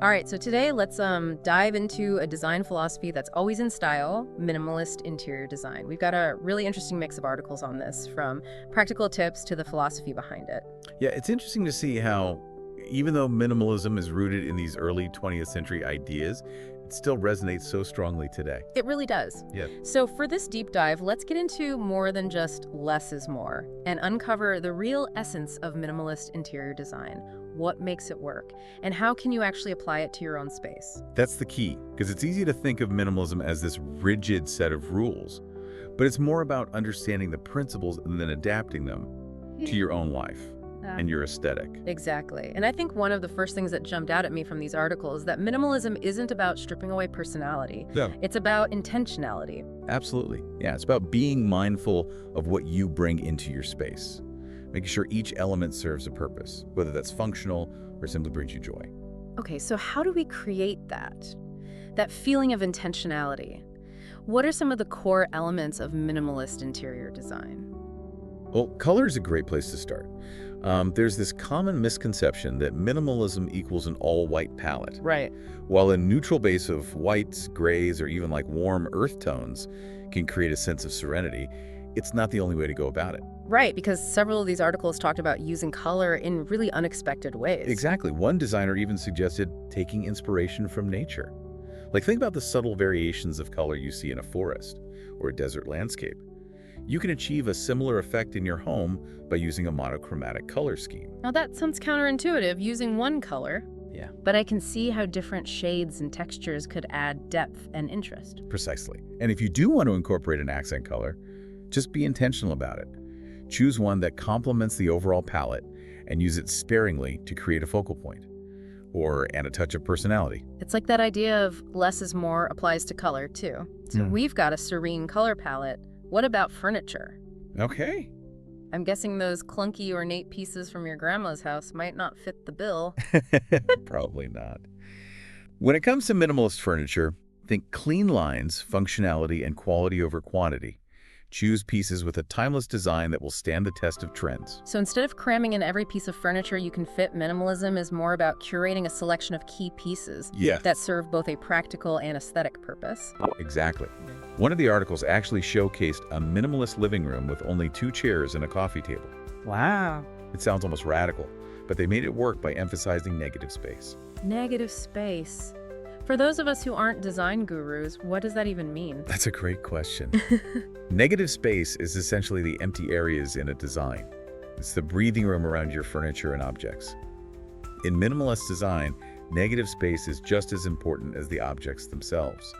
All right, so today let's dive into a design philosophy that's always in style, minimalist interior design. We've got a really interesting mix of articles on this, from practical tips to the philosophy behind it. Yeah, it's interesting to see how, even though minimalism is rooted in these early 20th century ideas, it still resonates so strongly today. It really does. Yeah. So for this deep dive, let's get into more than just less is more and uncover the real essence of minimalist interior design. What makes it work? And how can you actually apply it to your own space? That's the key, because it's easy to think of minimalism as this rigid set of rules, but it's more about understanding the principles and then adapting them to your own life and your aesthetic. Exactly. And I think one of the first things that jumped out at me from these articles is that minimalism isn't about stripping away personality. Yeah. It's about intentionality. Absolutely. Yeah, it's about being mindful of what you bring into your space, making sure each element serves a purpose, whether that's functional or simply brings you joy. Okay, so how do we create that? That feeling of intentionality? What are some of the core elements of minimalist interior design? Well, color is a great place to start. There's this common misconception that minimalism equals an all-white palette. Right. While a neutral base of whites, grays, or even like warm earth tones can create a sense of serenity, it's not the only way to go about it. Right, because several of these articles talked about using color in really unexpected ways. Exactly. One designer even suggested taking inspiration from nature. Like, think about the subtle variations of color you see in a forest or a desert landscape. You can achieve a similar effect in your home by using a monochromatic color scheme. Now that sounds counterintuitive, using one color. Yeah. But I can see how different shades and textures could add depth and interest. Precisely. And if you do want to incorporate an accent color, just be intentional about it. Choose one that complements the overall palette and use it sparingly to create a focal point or add a touch of personality. It's like that idea of less is more applies to color too. So we've got a serene color palette. What about furniture? Okay. I'm guessing those clunky ornate pieces from your grandma's house might not fit the bill. Probably not. When it comes to minimalist furniture, think clean lines, functionality, and quality over quantity. Choose pieces with a timeless design that will stand the test of trends. So instead of cramming in every piece of furniture you can fit, minimalism is more about curating a selection of key pieces that serve both a practical and aesthetic purpose. Exactly. One of the articles actually showcased a minimalist living room with only 2 chairs and a coffee table. Wow. It sounds almost radical, but they made it work by emphasizing negative space. Negative space. For those of us who aren't design gurus, what does that even mean? That's a great question. Negative space is essentially the empty areas in a design. It's the breathing room around your furniture and objects. In minimalist design, negative space is just as important as the objects themselves.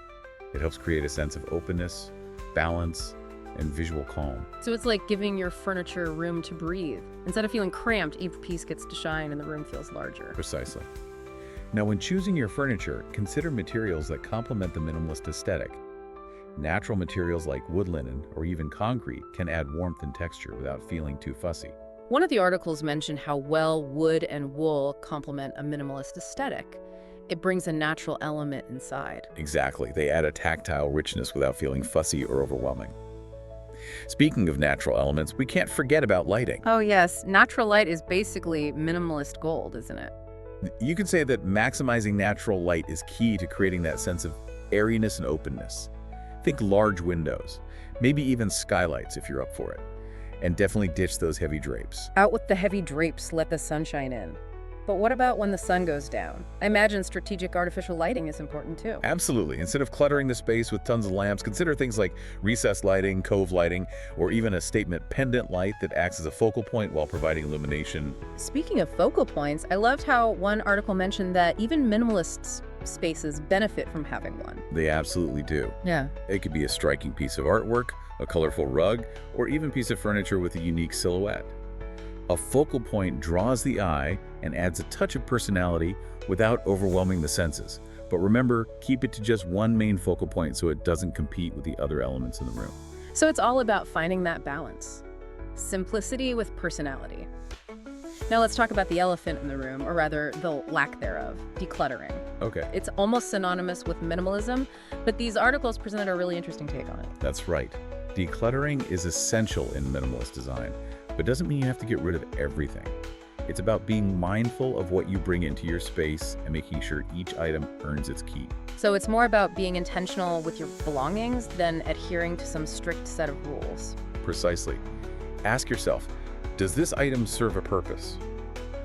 It helps create a sense of openness, balance, and visual calm. So it's like giving your furniture room to breathe. Instead of feeling cramped, each piece gets to shine and the room feels larger. Precisely. Now, when choosing your furniture, consider materials that complement the minimalist aesthetic. Natural materials like wood linen or even concrete can add warmth and texture without feeling too fussy. One of the articles mentioned how well wood and wool complement a minimalist aesthetic. It brings a natural element inside. Exactly. They add a tactile richness without feeling fussy or overwhelming. Speaking of natural elements, we can't forget about lighting. Oh yes, natural light is basically minimalist gold, isn't it? You could say that maximizing natural light is key to creating that sense of airiness and openness. Think large windows, maybe even skylights if you're up for it. And definitely ditch those heavy drapes. Out with the heavy drapes, let the sunshine in. But what about when the sun goes down? I imagine strategic artificial lighting is important too. Absolutely. Instead of cluttering the space with tons of lamps, consider things like recessed lighting, cove lighting, or even a statement pendant light that acts as a focal point while providing illumination. Speaking of focal points, I loved how one article mentioned that even minimalist spaces benefit from having one. They absolutely do. Yeah. It could be a striking piece of artwork, a colorful rug, or even a piece of furniture with a unique silhouette. A focal point draws the eye and adds a touch of personality without overwhelming the senses. But remember, keep it to just one main focal point so it doesn't compete with the other elements in the room. So it's all about finding that balance. Simplicity with personality. Now let's talk about the elephant in the room, or rather the lack thereof, decluttering. Okay. It's almost synonymous with minimalism, but these articles presented a really interesting take on it. That's right. Decluttering is essential in minimalist design, but doesn't mean you have to get rid of everything. It's about being mindful of what you bring into your space and making sure each item earns its keep. So it's more about being intentional with your belongings than adhering to some strict set of rules. Precisely. Ask yourself, does this item serve a purpose?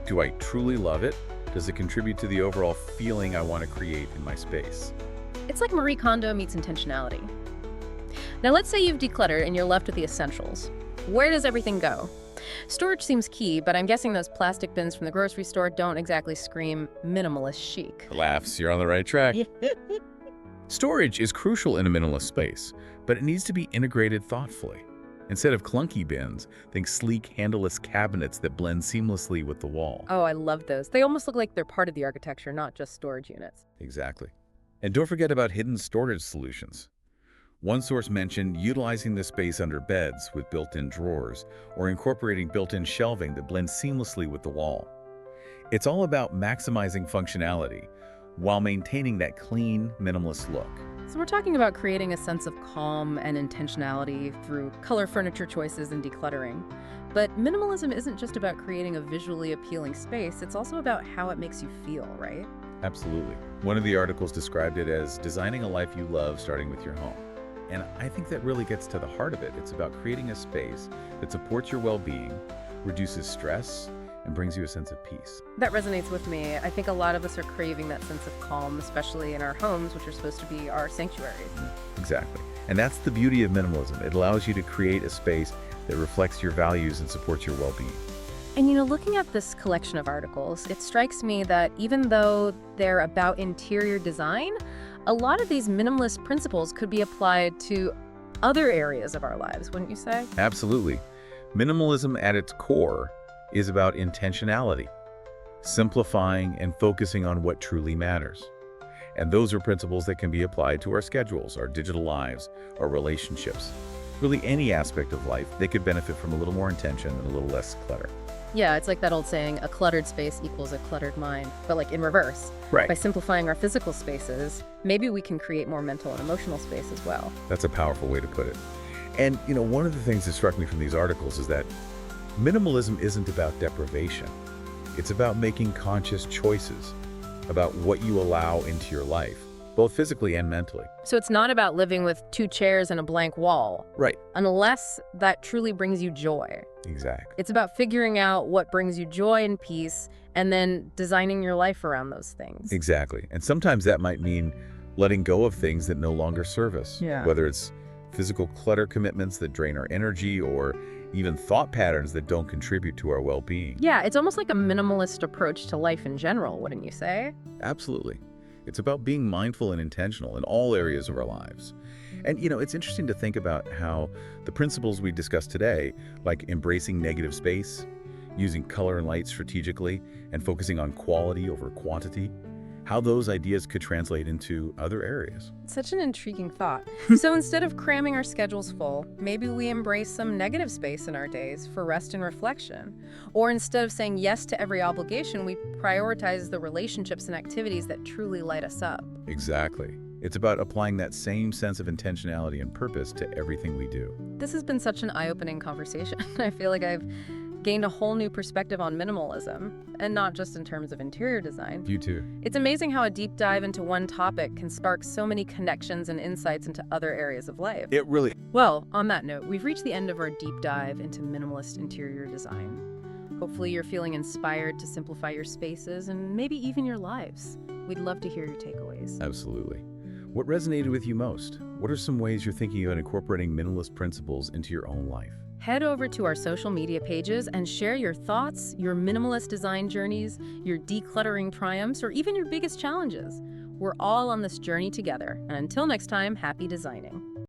Do I truly love it? Does it contribute to the overall feeling I want to create in my space? It's like Marie Kondo meets intentionality. Now let's say you've decluttered and you're left with the essentials. Where does everything go? Storage seems key, but I'm guessing those plastic bins from the grocery store don't exactly scream minimalist chic. Laughs, you're on the right track. Storage is crucial in a minimalist space, but it needs to be integrated thoughtfully. Instead of clunky bins, think sleek, handleless cabinets that blend seamlessly with the wall. Oh, I love those. They almost look like they're part of the architecture, not just storage units. Exactly. And don't forget about hidden storage solutions. One source mentioned utilizing the space under beds with built-in drawers or incorporating built-in shelving that blends seamlessly with the wall. It's all about maximizing functionality while maintaining that clean, minimalist look. So we're talking about creating a sense of calm and intentionality through color furniture choices and decluttering. But minimalism isn't just about creating a visually appealing space, it's also about how it makes you feel, right? Absolutely. One of the articles described it as designing a life you love starting with your home. And I think that really gets to the heart of it. It's about creating a space that supports your well-being, reduces stress, and brings you a sense of peace. That resonates with me. I think a lot of us are craving that sense of calm, especially in our homes, which are supposed to be our sanctuaries. Exactly. And that's the beauty of minimalism. It allows you to create a space that reflects your values and supports your well-being. And looking at this collection of articles, it strikes me that even though they're about interior design, a lot of these minimalist principles could be applied to other areas of our lives, wouldn't you say? Absolutely. Minimalism at its core is about intentionality, simplifying and focusing on what truly matters. And those are principles that can be applied to our schedules, our digital lives, our relationships. Really any aspect of life, they could benefit from a little more intention and a little less clutter. Yeah, it's like that old saying, a cluttered space equals a cluttered mind, but like in reverse. Right. By simplifying our physical spaces, maybe we can create more mental and emotional space as well. That's a powerful way to put it. And, one of the things that struck me from these articles is that minimalism isn't about deprivation. It's about making conscious choices about what you allow into your life, both physically and mentally. So it's not about living with 2 chairs and a blank wall. Right. Unless that truly brings you joy. Exactly. It's about figuring out what brings you joy and peace and then designing your life around those things. Exactly. And sometimes that might mean letting go of things that no longer serve us. Yeah. Whether it's physical clutter commitments that drain our energy or even thought patterns that don't contribute to our well-being. Yeah, it's almost like a minimalist approach to life in general, wouldn't you say? Absolutely. It's about being mindful and intentional in all areas of our lives. And, it's interesting to think about how the principles we discussed today, like embracing negative space, using color and light strategically, and focusing on quality over quantity, how those ideas could translate into other areas. Such an intriguing thought. So instead of cramming our schedules full, maybe we embrace some negative space in our days for rest and reflection. Or instead of saying yes to every obligation, we prioritize the relationships and activities that truly light us up. Exactly. It's about applying that same sense of intentionality and purpose to everything we do. This has been such an eye-opening conversation. I feel like I've gained a whole new perspective on minimalism, and not just in terms of interior design. You too. It's amazing how a deep dive into one topic can spark so many connections and insights into other areas of life. It really... Well, on that note, we've reached the end of our deep dive into minimalist interior design. Hopefully you're feeling inspired to simplify your spaces and maybe even your lives. We'd love to hear your takeaways. Absolutely. What resonated with you most? What are some ways you're thinking about incorporating minimalist principles into your own life? Head over to our social media pages and share your thoughts, your minimalist design journeys, your decluttering triumphs, or even your biggest challenges. We're all on this journey together. And until next time, happy designing.